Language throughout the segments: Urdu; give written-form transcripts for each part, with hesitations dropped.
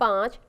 5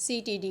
CTD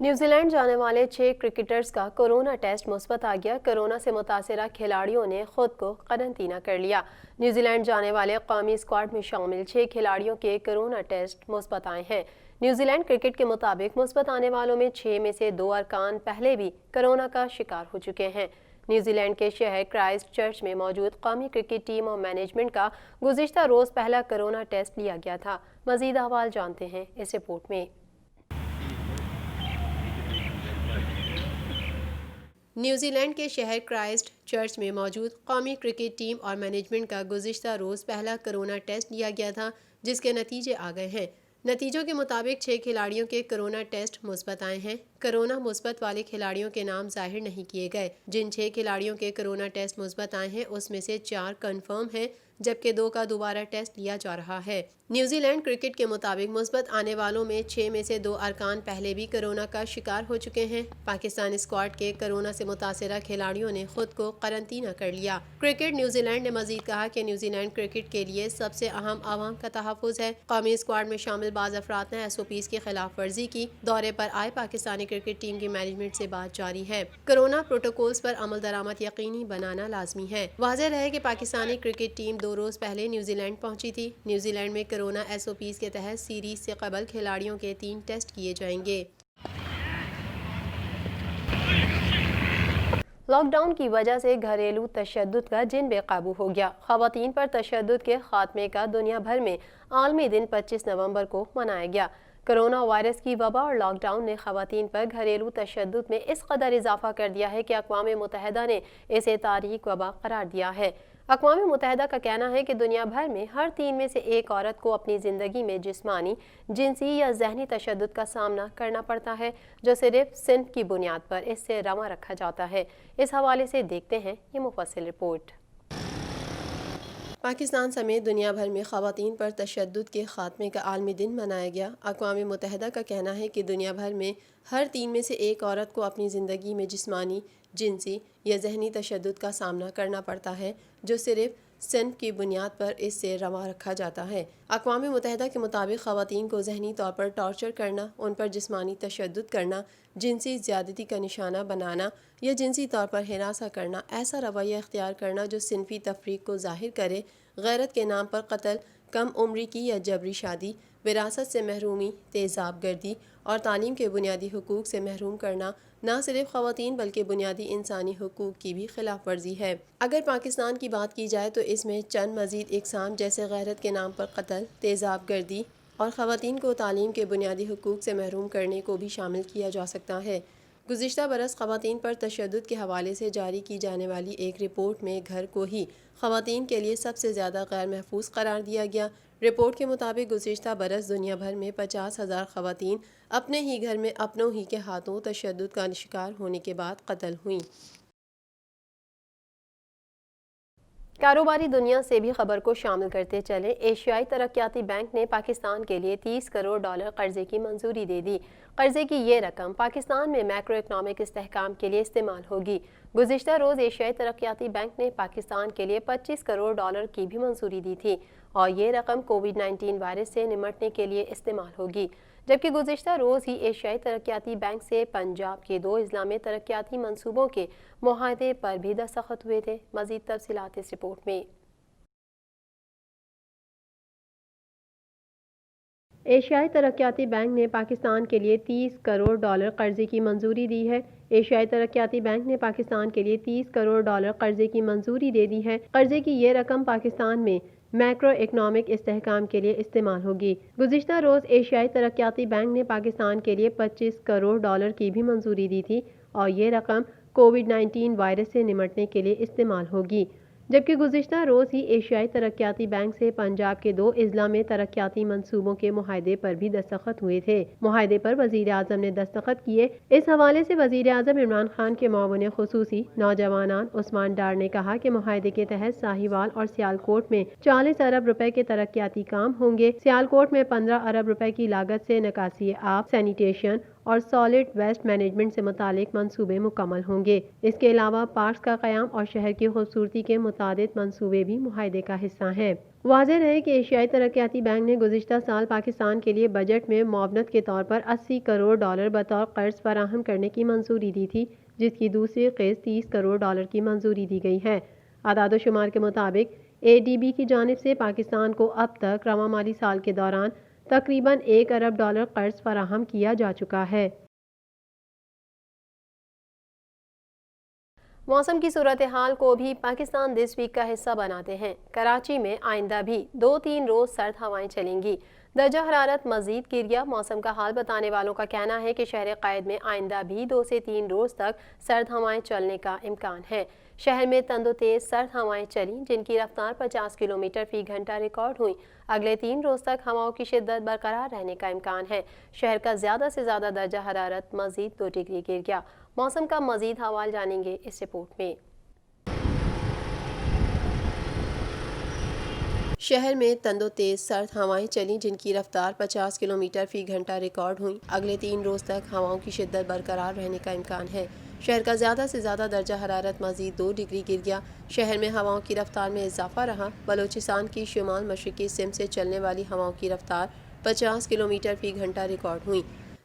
نیوزی لینڈ جانے والے 6 کرکٹرز کا کورونا ٹیسٹ مثبت آ گیا۔ کورونا سے متاثرہ کھلاڑیوں نے خود کو قرنطینہ کر لیا۔ نیوزی لینڈ جانے والے قومی اسکواڈ میں شامل 6 کھلاڑیوں کے کورونا ٹیسٹ مثبت آئے ہیں۔ نیوزی لینڈ کرکٹ کے مطابق مثبت آنے والوں میں 6 میں سے 2 ارکان پہلے بھی کورونا کا شکار ہو چکے ہیں۔ نیوزی لینڈ کے شہر کرائسٹ چرچ میں موجود قومی کرکٹ ٹیم اور مینجمنٹ کا گزشتہ روز پہلا کورونا ٹیسٹ لیا گیا تھا۔ مزید احوال جانتے ہیں اس رپورٹ میں۔ نیوزی لینڈ کے شہر کرائسٹ چرچ میں موجود قومی کرکٹ ٹیم اور مینجمنٹ کا گزشتہ روز پہلا کورونا ٹیسٹ لیا گیا تھا، جس کے نتیجے آ گئے ہیں۔ نتیجوں کے مطابق 6 کھلاڑیوں کے کورونا ٹیسٹ مثبت آئے ہیں۔ کورونا مثبت والے کھلاڑیوں کے نام ظاہر نہیں کیے گئے۔ جن 6 کھلاڑیوں کے کورونا ٹیسٹ مثبت آئے ہیں اس میں سے 4 کنفرم ہیں، جبکہ 2 کا دوبارہ ٹیسٹ لیا جا رہا ہے۔ نیوزی لینڈ کرکٹ کے مطابق مثبت آنے والوں میں 6 میں سے 2 ارکان پہلے بھی کورونا کا شکار ہو چکے ہیں۔ پاکستان اسکواڈ کے کورونا سے متاثرہ کھلاڑیوں نے خود کو قرنطینہ کر لیا۔ کرکٹ نیوزی لینڈ نے مزید کہا کہ نیوزی لینڈ کرکٹ کے لیے سب سے اہم عوام کا تحفظ ہے۔ قومی اسکواڈ میں شامل بعض افراد نے SOPs کی خلاف ورزی کی۔ دورے پر آئے پاکستانی کرکٹ ٹیم کی مینجمنٹ سے بات جاری ہے۔ کورونا پروٹوکولز پر عمل درآمد یقینی بنانا لازمی ہے۔ واضح رہے کہ پاکستانی کرکٹ ٹیم 2 روز پہلے نیوزی لینڈ پہنچی تھی۔ نیوزی لینڈ میں کورونا SOPs کے تحت سیریز سے قبل کھلاڑیوں کے 3 ٹیسٹ کیے جائیں گے۔ لاک ڈاؤن کی وجہ سے گھریلو تشدد کا جن بے قابو ہو گیا۔ خواتین پر تشدد کے خاتمے کا دنیا بھر میں عالمی دن 25 نومبر کو منایا گیا۔ کرونا وائرس کی وبا اور لاک ڈاؤن نے خواتین پر گھریلو تشدد میں اس قدر اضافہ کر دیا ہے کہ اقوام متحدہ نے اسے تاریک وبا قرار دیا ہے۔ اقوام متحدہ کا کہنا ہے کہ دنیا بھر میں ہر 3 میں سے 1 عورت کو اپنی زندگی میں جسمانی، جنسی یا ذہنی تشدد کا سامنا کرنا پڑتا ہے، جو صرف صنف کی بنیاد پر اس سے رواں رکھا جاتا ہے۔ اس حوالے سے دیکھتے ہیں یہ مفصل رپورٹ۔ پاکستان سمیت دنیا بھر میں خواتین پر تشدد کے خاتمے کا عالمی دن منایا گیا۔ اقوام متحدہ کا کہنا ہے کہ دنیا بھر میں ہر 3 میں سے 1 عورت کو اپنی زندگی میں جسمانی، جنسی یا ذہنی تشدد کا سامنا کرنا پڑتا ہے، جو صرف صنف کی بنیاد پر اس سے رواں رکھا جاتا ہے۔ اقوام متحدہ کے مطابق خواتین کو ذہنی طور پر ٹارچر کرنا، ان پر جسمانی تشدد کرنا، جنسی زیادتی کا نشانہ بنانا یا جنسی طور پر ہراساں کرنا، ایسا رویہ اختیار کرنا جو صنفی تفریق کو ظاہر کرے، غیرت کے نام پر قتل، کم عمری کی یا جبری شادی، وراثت سے محرومی، تیزاب گردی اور تعلیم کے بنیادی حقوق سے محروم کرنا نہ صرف خواتین بلکہ بنیادی انسانی حقوق کی بھی خلاف ورزی ہے۔ اگر پاکستان کی بات کی جائے تو اس میں چند مزید اقسام جیسے غیرت کے نام پر قتل، تیزاب گردی اور خواتین کو تعلیم کے بنیادی حقوق سے محروم کرنے کو بھی شامل کیا جا سکتا ہے۔ گزشتہ برس خواتین پر تشدد کے حوالے سے جاری کی جانے والی ایک رپورٹ میں گھر کو ہی خواتین کے لیے سب سے زیادہ غیر محفوظ قرار دیا گیا۔ رپورٹ کے مطابق گزشتہ برس دنیا بھر میں 50,000 خواتین اپنے ہی گھر میں اپنوں ہی کے ہاتھوں تشدد کا شکار ہونے کے بعد قتل ہوئیں۔ کاروباری دنیا سے بھی خبر کو شامل کرتے چلیں۔ ایشیائی ترقیاتی بینک نے پاکستان کے لیے $30 کروڑ قرضے کی منظوری دے دی۔ قرضے کی یہ رقم پاکستان میں میکرو اکنامک استحکام کے لیے استعمال ہوگی۔ گزشتہ روز ایشیائی ترقیاتی بینک نے پاکستان کے لیے $25 کروڑ کی بھی منظوری دی تھی اور یہ رقم کووڈ-19 وائرس سے نمٹنے کے لیے استعمال ہوگی۔ جبکہ گزشتہ روز ہی ایشیائی ترقیاتی بینک سے پنجاب کے 2 اضلاع میں ترقیاتی منصوبوں کے معاہدے پر بھی دستخط ہوئے تھے۔ مزید تفصیلات اس رپورٹ میں۔ ایشیائی ترقیاتی بینک نے پاکستان کے لیے $30 کروڑ قرضے کی منظوری دی ہے۔ ایشیائی ترقیاتی بینک نے پاکستان کے لیے $30 کروڑ قرضے کی منظوری دے دی ہے۔ قرضے کی یہ رقم پاکستان میں میکرو اکنامک استحکام کے لیے استعمال ہوگی۔ گزشتہ روز ایشیائی ترقیاتی بینک نے پاکستان کے لیے $25 کروڑ کی بھی منظوری دی تھی اور یہ رقم کووڈ-19 وائرس سے نمٹنے کے لیے استعمال ہوگی۔ جبکہ گزشتہ روز ہی ایشیائی ترقیاتی بینک سے پنجاب کے 2 اضلاع میں ترقیاتی منصوبوں کے معاہدے پر بھی دستخط ہوئے تھے۔ معاہدے پر وزیر اعظم نے دستخط کیے۔ اس حوالے سے وزیر اعظم عمران خان کے معاون خصوصی نوجوانان عثمان ڈار نے کہا کہ معاہدے کے تحت ساہیوال اور سیالکوٹ میں 40 ارب روپے کے ترقیاتی کام ہوں گے۔ سیالکوٹ میں 15 ارب روپے کی لاگت سے نکاسی آب، سینیٹیشن اور سالڈ ویسٹ مینجمنٹ سے متعلق منصوبے مکمل ہوں گے۔ اس کے علاوہ پارکس کا قیام اور شہر کی خوبصورتی کے متعدد منصوبے بھی معاہدے کا حصہ ہیں۔ واضح رہے کہ ایشیائی ترقیاتی بینک نے گزشتہ سال پاکستان کے لیے بجٹ میں معاونت کے طور پر $80 کروڑ بطور قرض فراہم کرنے کی منظوری دی تھی، جس کی دوسری قسط $30 کروڑ کی منظوری دی گئی ہے۔ اعداد و شمار کے مطابق ADB کی جانب سے پاکستان کو اب تک رواں مالی سال کے دوران تقریباً $1 ارب قرض فراہم کیا جا چکا ہے۔ موسم کی صورتحال کو بھی پاکستان دس ویک کا حصہ بناتے ہیں۔ کراچی میں آئندہ بھی 2-3 روز سرد ہوائیں چلیں گی۔ درجہ حرارت مزید گر گیا۔ موسم کا حال بتانے والوں کا کہنا ہے کہ شہر قائد میں آئندہ بھی 2 سے 3 روز تک سرد ہوائیں چلنے کا امکان ہے۔ شہر میں تند و تیز سرد ہوائیں چلیں، جن کی رفتار 50 کلومیٹر فی گھنٹہ ریکارڈ ہوئی۔ اگلے 3 روز تک ہواؤں کی شدت برقرار رہنے کا امکان ہے۔ شہر کا زیادہ سے زیادہ درجہ حرارت مزید 2 ڈگری گر گیا۔ موسم کا مزید حوال جانیں گے اس رپورٹ میں۔ شہر میں تند و تیز سرد ہوائیں چلیں، جن کی رفتار 50 کلومیٹر فی گھنٹہ ریکارڈ ہوئی۔ اگلے 3 روز تک ہواؤں کی شدت برقرار رہنے کا امکان ہے۔ شہر کا زیادہ سے زیادہ درجہ حرارت مزید 2 ڈگری گر گیا۔ شہر میں ہواؤں کی رفتار میں اضافہ رہا۔ بلوچستان کی شمال مشرقی سمت سے چلنے والی ہواؤں کی رفتار 50 کلومیٹر فی گھنٹہ ریکارڈ ہوئی۔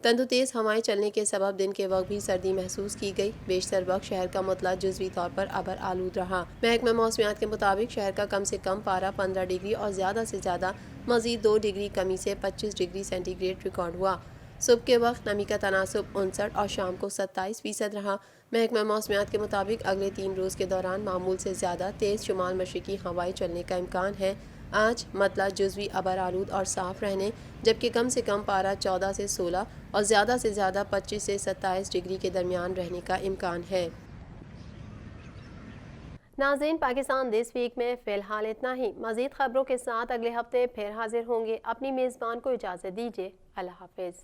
تند و تیز ہوائیں چلنے کے سبب دن کے وقت بھی سردی محسوس کی گئی۔ بیشتر وقت شہر کا مطلع جزوی طور پر ابر آلود رہا۔ محکمہ موسمیات کے مطابق شہر کا کم سے کم پارہ 15 ڈگری اور زیادہ سے زیادہ مزید 2 ڈگری کمی سے 25 ڈگری سینٹی گریڈ ریکارڈ ہوا۔ صبح کے وقت نمی کا تناسب 59 اور شام کو 27% رہا۔ محکمہ موسمیات کے مطابق اگلے 3 روز کے دوران معمول سے زیادہ تیز شمال مشرقی ہوائیں چلنے کا امکان ہے۔ آج مطلع جزوی ابر آلود اور صاف رہنے، جبکہ کم سے کم پارہ 14 سے 16 اور زیادہ سے زیادہ 25 سے 27 ڈگری کے درمیان رہنے کا امکان ہے۔ ناظرین، پاکستان دس ویک میں فی الحال اتنا ہی۔ مزید خبروں کے ساتھ اگلے ہفتے پھر حاضر ہوں گے۔ اپنی میزبان کو اجازت دیجیے۔ اللہ حافظ۔